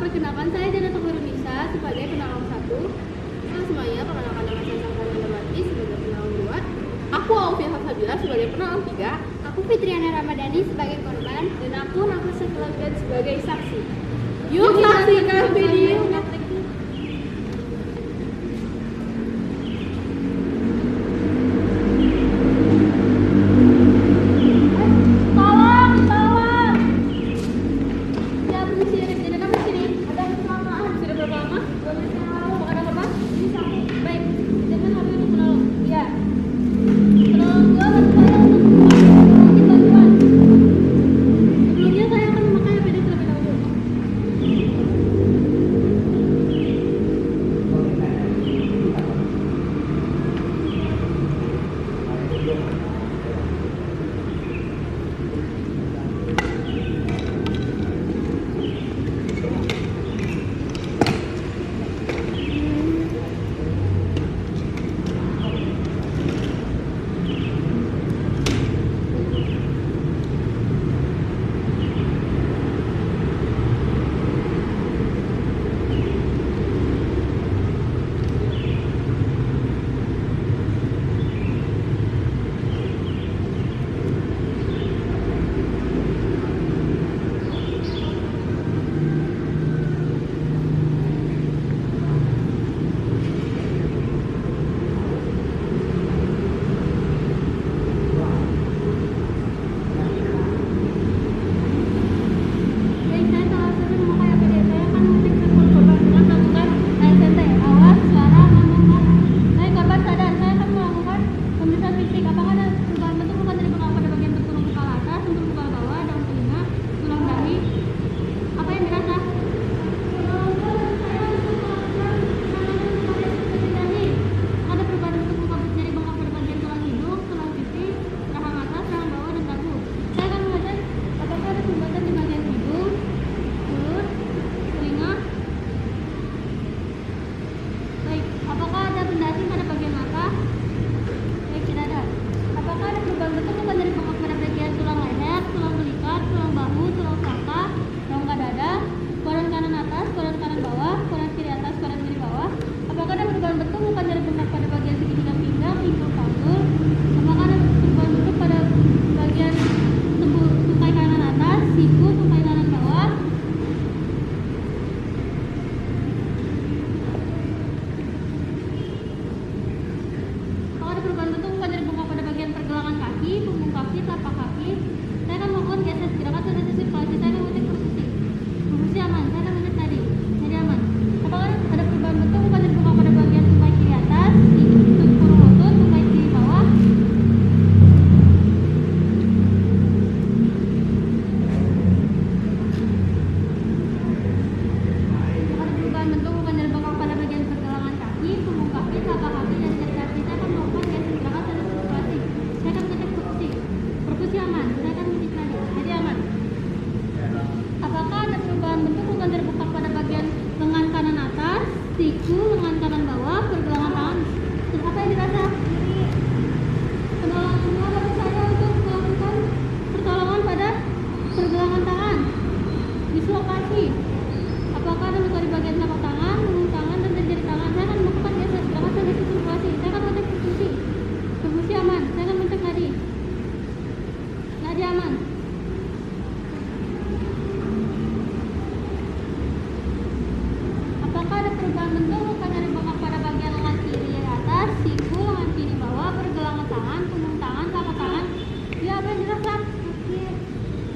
Perkenalkan, saya Janata Nisa sebagai penolong 1. Halo semuanya, perkenalkan nama saya Safari Andamati sebagai penolong 2. Aku Alfia Hafsabila sebagai penolong 3. Aku Fitriana Ramadhani sebagai korban. Dan aku Nafisa Kelabgan sebagai saksi. Yuk saksikan video.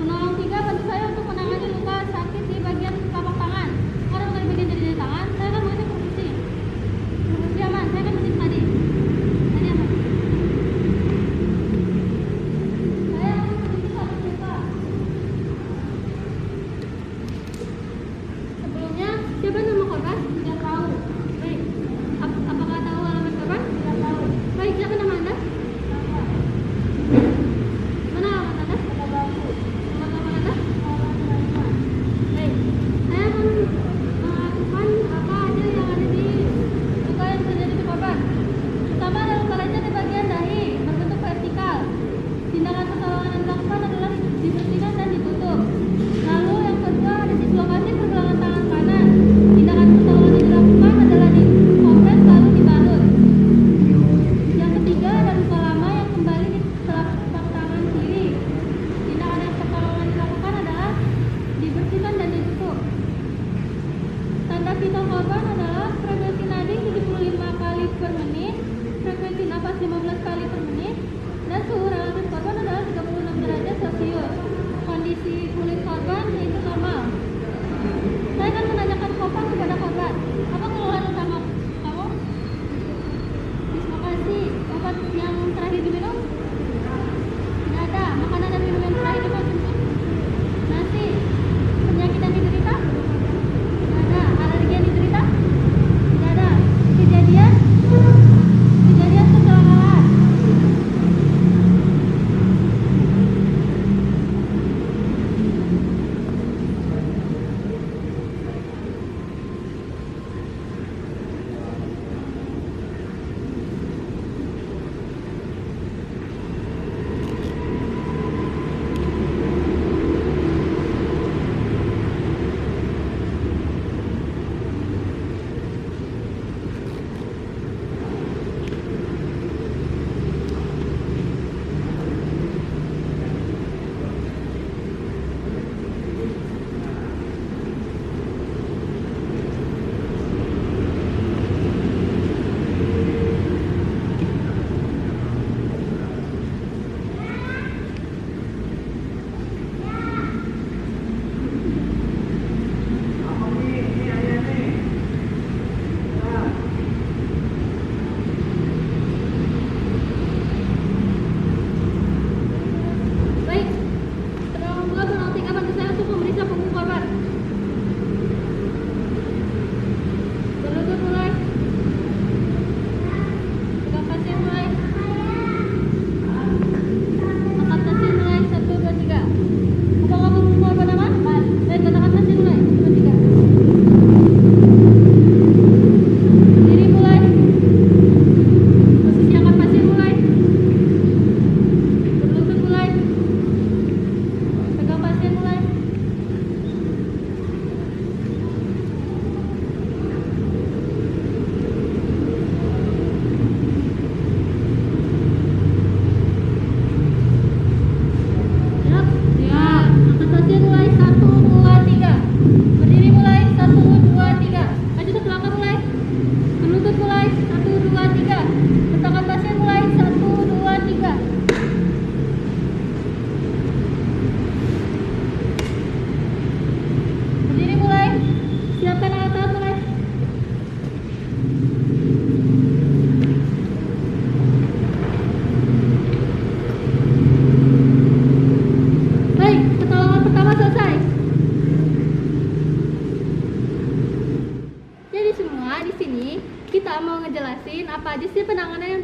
Penolong 3, bantu saya untuk menangani luka sakit di bagian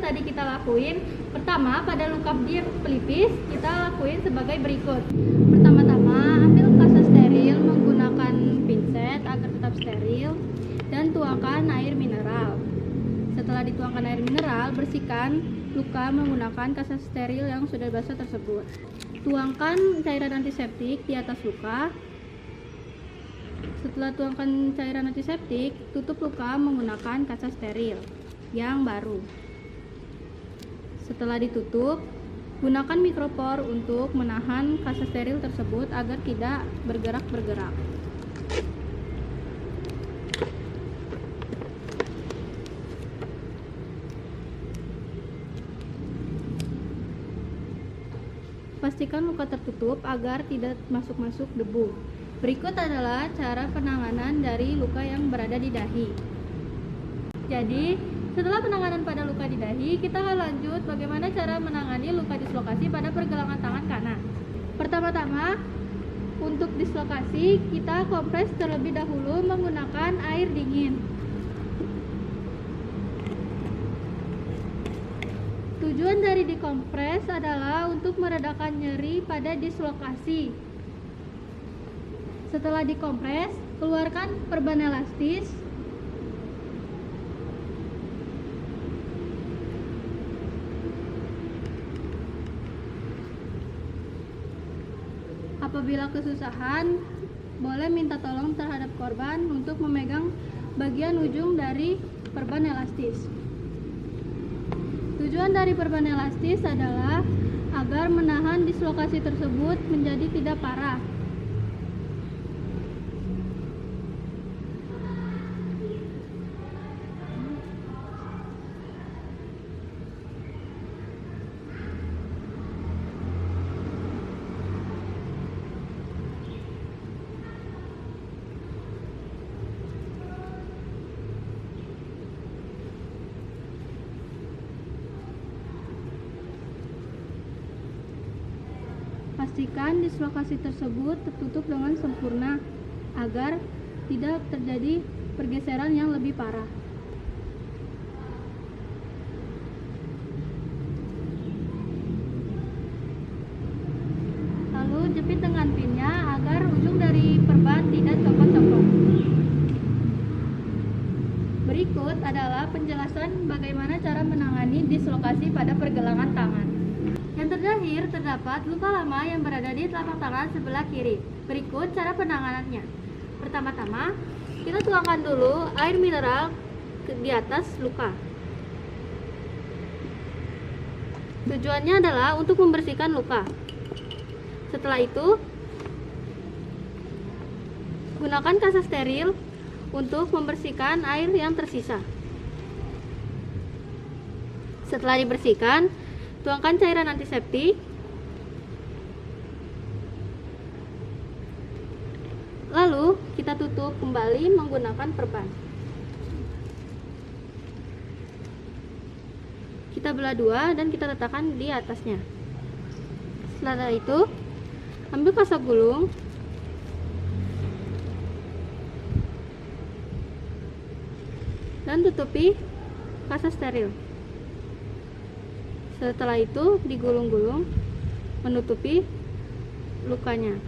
tadi kita lakuin? Pertama, pada luka pelipis kita lakuin sebagai berikut. Pertama-tama, ambil kaca steril menggunakan pinset agar tetap steril dan tuangkan air mineral. Setelah dituangkan air mineral, bersihkan luka menggunakan kaca steril yang sudah basah tersebut. Tuangkan cairan antiseptik di atas luka. Setelah tuangkan cairan antiseptik, tutup luka menggunakan kaca steril yang baru. Setelah ditutup, gunakan mikropor untuk menahan kaca steril tersebut agar tidak bergerak-bergerak. Pastikan luka tertutup agar tidak masuk-masuk debu. Berikut adalah cara penanganan dari luka yang berada di dahi. Jadi, setelah penanganan pada luka di dahi, kita akan lanjut bagaimana cara menangani luka dislokasi pada pergelangan tangan kanan. Pertama-tama, untuk dislokasi, kita kompres terlebih dahulu menggunakan air dingin. Tujuan dari dikompres adalah untuk meredakan nyeri pada dislokasi. Setelah dikompres, keluarkan perban elastis. Apabila kesusahan, boleh minta tolong terhadap korban untuk memegang bagian ujung dari perban elastis. Tujuan dari perban elastis adalah agar menahan dislokasi tersebut menjadi tidak parah. Pastikan dislokasi tersebut tertutup dengan sempurna agar tidak terjadi pergeseran yang lebih parah. Lalu jepit dengan pinnya agar ujung dari perban tidak copot-copot. Berikut adalah penjelasan bagaimana cara menangani dislokasi pada pergelangan tangan. Yang terakhir, terdapat luka lama yang berada di telapak tangan sebelah kiri. Berikut cara penanganannya. Pertama-tama, kita tuangkan dulu air mineral di atas luka. Tujuannya adalah untuk membersihkan luka. Setelah itu, gunakan kaca steril untuk membersihkan air yang tersisa. Setelah dibersihkan, tuangkan cairan antiseptik. Lalu kita tutup kembali menggunakan perban. Kita belah dua dan kita letakkan di atasnya. Setelah itu, ambil kaca gulung. Dan tutupi kaca steril. Setelah itu digulung-gulung menutupi lukanya.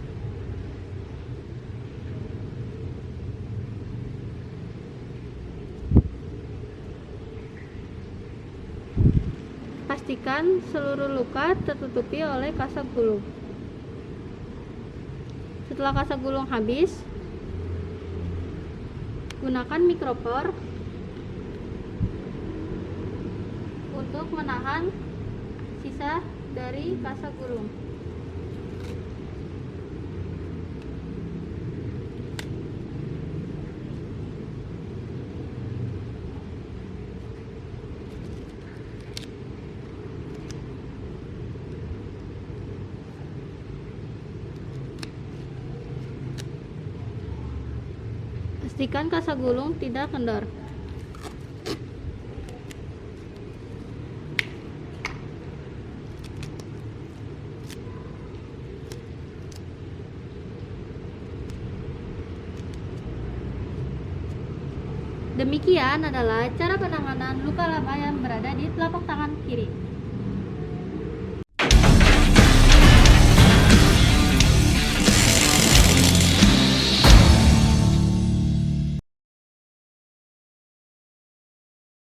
Pastikan seluruh luka tertutupi oleh kaca gulung. Setelah kaca gulung habis, gunakan mikropor untuk menahan sisa dari kaca gulung. Pastikan kaca gulung tidak kendor. Demikian adalah cara penanganan luka laba yang berada di telapak tangan kiri.